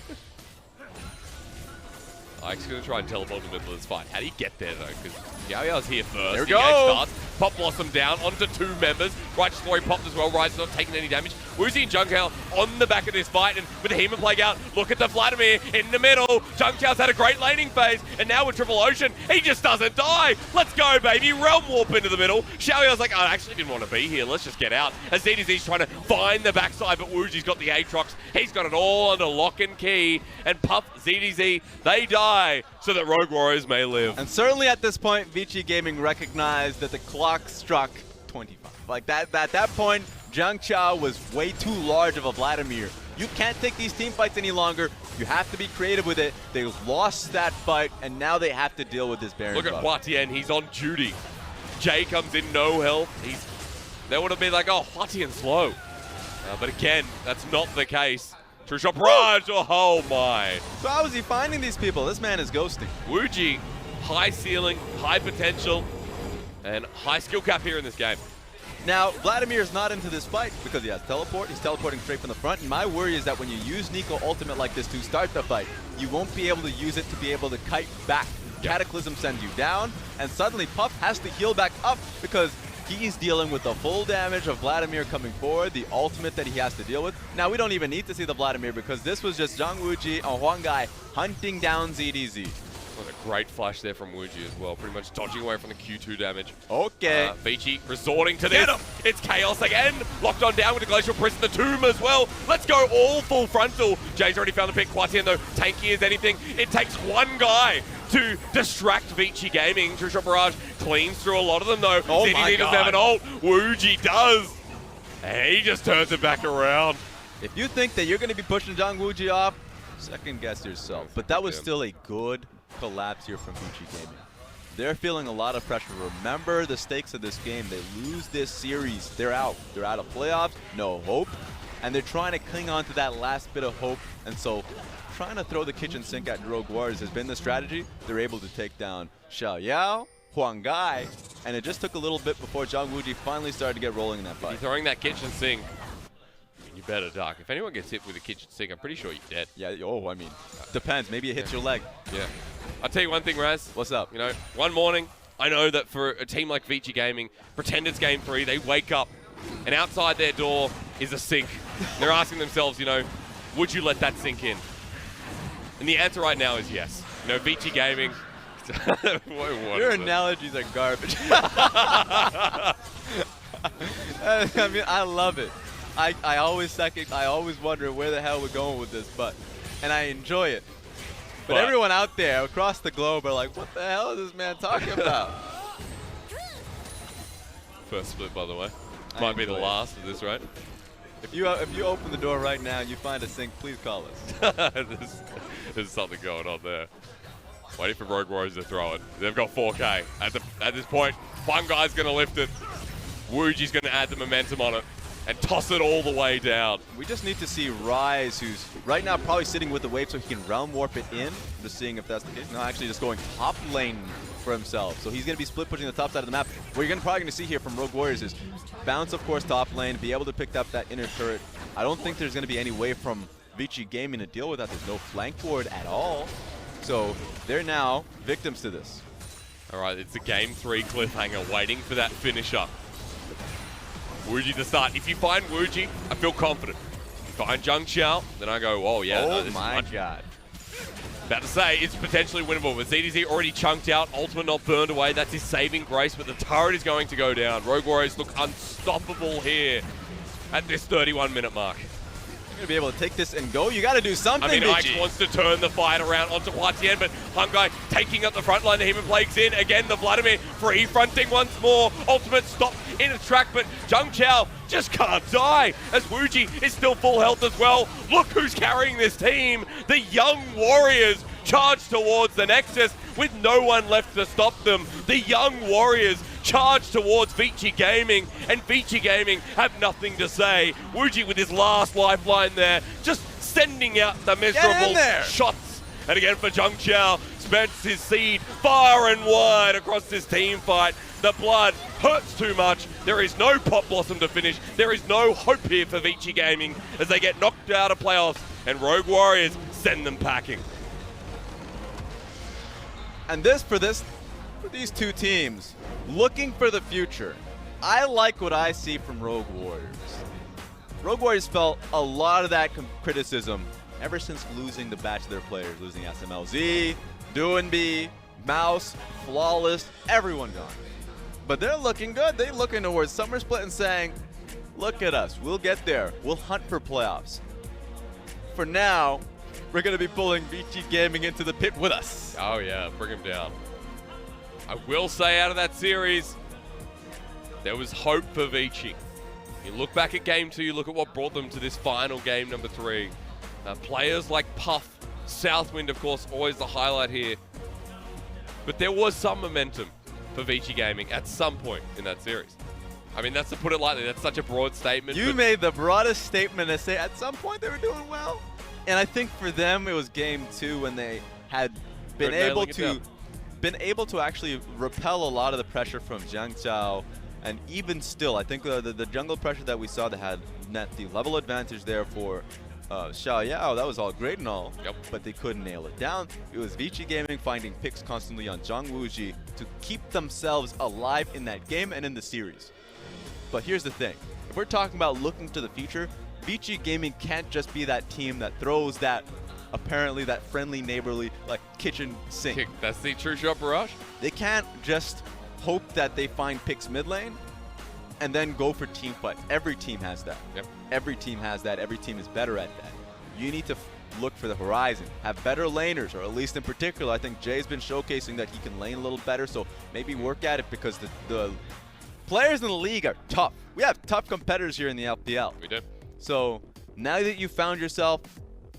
Ike's going to try and teleport in the middle of this fight. How do you get there, though? Because XiaoYao's here first. There we go! Pop Blossom down onto two members. Righteous Glory popped as well. Ryze not taking any damage. Wuzi and Jiangqiao on the back of this fight. And with the Demon Plague out, look at the Vladimir in the middle. Jiangqiao's had a great laning phase. And now with Triple Ocean, he just doesn't die. Let's go, baby. Realm Warp into the middle. XiaoYao's like, I actually didn't want to be here. Let's just get out. As ZDZ's trying to find the backside, but Wuji's got the Aatrox. He's got it all under lock and key. And Puff, ZDZ, they die so that Rogue Warriors may live. And certainly at this point, Vici Gaming recognized that the clock struck 25. Like at that point, Jiangqiao was way too large of a Vladimir. You can't take these team fights any longer. You have to be creative with it. They lost that fight, and now they have to deal with this Baron Look at buff. HuaTian, he's on duty. Jay comes in, no health. They would have been like, oh, HuaTian's slow. But again, that's not the case. True shot barrage, oh my. So how is he finding these people? This man is ghosting. ZWuji, high ceiling, high potential, and high skill cap here in this game. Now, Vladimir is not into this fight because he has teleport. He's teleporting straight from the front. And my worry is that when you use Neeko ultimate like this to start the fight, you won't be able to use it to be able to kite back. Yep. Cataclysm sends you down, and suddenly Puff has to heal back up because he's dealing with the full damage of Vladimir coming forward, the ultimate that he has to deal with. Now, we don't even need to see the Vladimir because this was just ZWuji and Huanggai hunting down ZDZ. What a great flash there from ZWuji as well, pretty much dodging away from the Q2 damage. Okay. Vici resorting to this. It's Chaos again. Locked on down with the Glacial Priest in the tomb as well. Let's go all full frontal. Jay's already found the pick. HuaTian, though, tanky as anything. It takes one guy to distract Vici Gaming. True Shot Barrage cleans through a lot of them, though. Oh ZDZ doesn't have an ult. ZWuji does. And he just turns it back around. If you think that you're going to be pushing ZWuji off, second guess yourself. But that was still a good collapse here from Vici Gaming. They're feeling a lot of pressure. Remember the stakes of this game. They lose this series, they're out. They're out of playoffs, no hope. And they're trying to cling on to that last bit of hope. And so trying to throw the kitchen sink at Rogue Warriors has been the strategy. They're able to take down XiaoYao, Huanggai, and it just took a little bit before ZWuji finally started to get rolling in that fight. You're throwing that kitchen sink. You better duck. If anyone gets hit with a kitchen sink, I'm pretty sure you're dead. Yeah, oh, I mean, depends. Maybe it hits your leg. Yeah. I'll tell you one thing, Raz. What's up? You know, one morning, I know that for a team like Vici Gaming, Pretenders Game 3, they wake up and outside their door is a sink. They're asking themselves, you know, would you let that sink in? And the answer right now is yes. You know, Vici Gaming. Your analogies are garbage. I mean, I love it. I always wonder where the hell we're going with this, and I enjoy it. But everyone out there across the globe are like, what the hell is this man talking about? First split, by the way. Might be the last of this, right? If you open the door right now and you find a sink, please call us. There's something going on there. Waiting for Rogue Warriors to throw it. They've got 4K. At this point, Huanggai's going to lift it. Wuji's going to add the momentum on it and toss it all the way down. We just need to see Ryze, who's right now probably sitting with the wave so he can realm warp it in. Just seeing if that's the case. No, actually just going top lane for himself. So he's going to be split pushing the top side of the map. What you're probably going to see here from Rogue Warriors is bounce, of course, top lane, be able to pick up that inner turret. I don't think there's going to be any way from Vici Gaming to deal with that. There's no flank forward at all. So they're now victims to this. All right, it's a game 3 cliffhanger waiting for that finisher. Wuji to start. If you find Wuji, I feel confident. If you find Jiangqiao, then I go, oh yeah. Oh my god. About to say, it's potentially winnable, but ZDZ already chunked out, ultimate not burned away, that's his saving grace, but the turret is going to go down. Rogue Warriors look unstoppable here at this 31-minute mark. You're going to be able to take this and go. You got to do something, I mean, Vici. Ike wants to turn the fight around onto HuaTian, but Huanggai taking up the front line. The Human Plague's in. Again, the Vladimir free fronting once more. Ultimate stop in a track, but Jiangqiao just can't die as Wuji is still full health as well. Look who's carrying this team. The Young Warriors charge towards the Nexus with no one left to stop them. The Young Warriors charge towards Vici Gaming, and Vici Gaming have nothing to say. Wuji with his last lifeline there, just sending out the miserable shots. And again for Jiangqiao, spends his seed far and wide across this team fight. The blood hurts too much. There is no Pop Blossom to finish. There is no hope here for Vici Gaming as they get knocked out of playoffs, and Rogue Warriors send them packing. And for these two teams, looking for the future, I like what I see from Rogue Warriors. Rogue Warriors felt a lot of that criticism ever since losing the batch of their players, losing SMLZ, Doinby, Mouse, Flawless, everyone gone. But they're looking good. They're looking towards Summer Split and saying, look at us, we'll get there. We'll hunt for playoffs. For now, we're going to be pulling Vici Gaming into the pit with us. Oh yeah, bring him down. I will say out of that series, there was hope for Vici. You look back at game 2, you look at what brought them to this final game number 3. Players like Puff, Southwind, of course, always the highlight here. But there was some momentum for Vici Gaming at some point in that series. I mean, that's to put it lightly. That's such a broad statement. You made the broadest statement to say at some point they were doing well. And I think for them, it was game 2 when they had been able to actually repel a lot of the pressure from Jiangqiao. And even still, I think the jungle pressure that we saw, they had the level advantage there for XiaoYao. That was all great and all, but they couldn't nail it down. It was Vici Gaming finding picks constantly on ZWuji to keep themselves alive in that game and in the series. But here's the thing. If we're talking about looking to the future, Vici Gaming can't just be that team that throws that, apparently that friendly, neighborly, like kitchen sink. That's the true shot barrage. They can't just hope that they find picks mid lane and then go for team fight. Every team has that. Every team has that. Every team is better at that. You need to look for the horizon, have better laners, or at least in particular, I think Jay's been showcasing that he can lane a little better, so maybe work at it because the players in the league are tough. We have tough competitors here in the LPL. We do. So now that you found yourself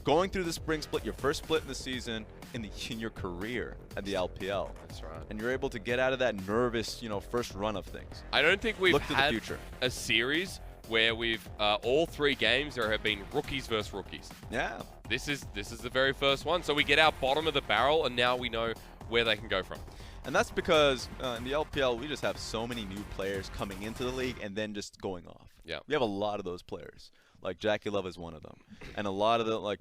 going through the spring split, your first split in the season, in your career at the LPL. That's right. And you're able to get out of that nervous, first run of things. I don't think we've Look to had the future. a series where we've all 3 games there have been rookies versus rookies. Yeah. This is the very first one. So we get our bottom of the barrel, and now we know where they can go from. And that's because in the LPL, we just have so many new players coming into the league and then just going off. Yeah. We have a lot of those players. Like, JackieLove is one of them. And a lot of them,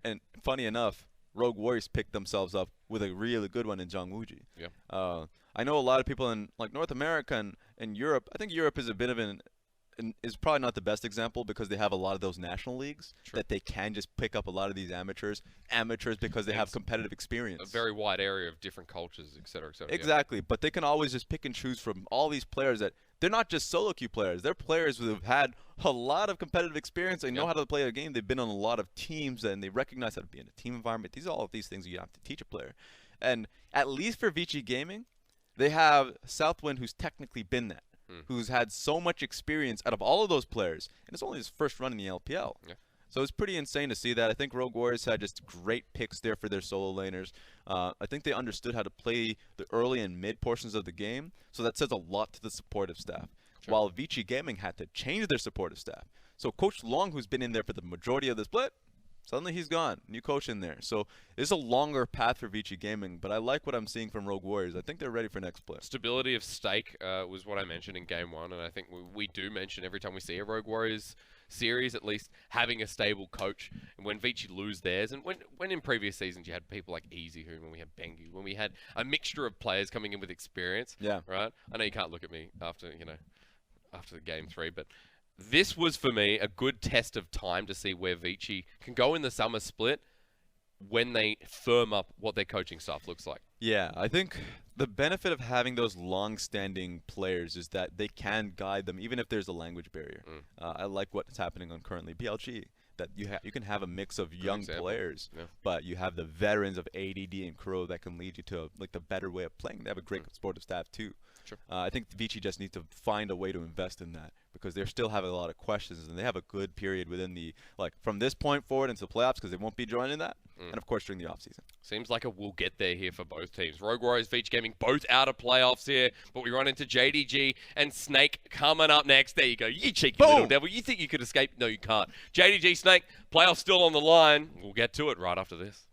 and funny enough, Rogue Warriors picked themselves up with a really good one in ZWuji. Yeah. I know a lot of people in, like, North America and Europe. I think Europe is a bit of is probably not the best example because they have a lot of those national leagues that they can just pick up a lot of these amateurs because they have competitive experience. A very wide area of different cultures, et cetera, et cetera. Exactly, but they can always just pick and choose from all these players that they're not just solo queue players. They're players who have had a lot of competitive experience. They know how to play a game. They've been on a lot of teams, and they recognize how to be in a team environment. These are all of these things you have to teach a player. And at least for Vici Gaming, they have Southwind, who's technically been that. Who's had so much experience out of all of those players, and it's only his first run in the LPL. Yeah. So it's pretty insane to see that. I think Rogue Warriors had just great picks there for their solo laners. I think they understood how to play the early and mid portions of the game, so that says a lot to the supportive staff. While Vici Gaming had to change their supportive staff. So Coach Long, who's been in there for the majority of the split, suddenly he's gone. New coach in there. So it's a longer path for Vici Gaming, but I like what I'm seeing from Rogue Warriors. I think they're ready for next play. Stability of stake was what I mentioned in Game 1, and I think we do mention every time we see a Rogue Warriors series, at least having a stable coach. And when Vici lose theirs, and when in previous seasons you had people like Easy, when we had Bengu, when we had a mixture of players coming in with experience, right? I know you can't look at me after the Game 3, but this was, for me, a good test of time to see where Vici can go in the summer split when they firm up what their coaching staff looks like. Yeah, I think the benefit of having those long-standing players is that they can guide them, even if there's a language barrier. I like what's happening on currently BLG, that you can have a mix of young players, but you have the veterans of ADD and Crow that can lead you to the better way of playing. They have a great supportive staff too. I think Vici just needs to find a way to invest in that because they're still having a lot of questions, and they have a good period within the from this point forward into the playoffs because they won't be joining that, and of course during the offseason. Seems like we'll get there here for both teams. Rogue Warriors, Vici Gaming, both out of playoffs here, but we run into JDG and Snake coming up next. There you go, you cheeky little devil. You think you could escape? No, you can't. JDG, Snake, playoffs still on the line. We'll get to it right after this.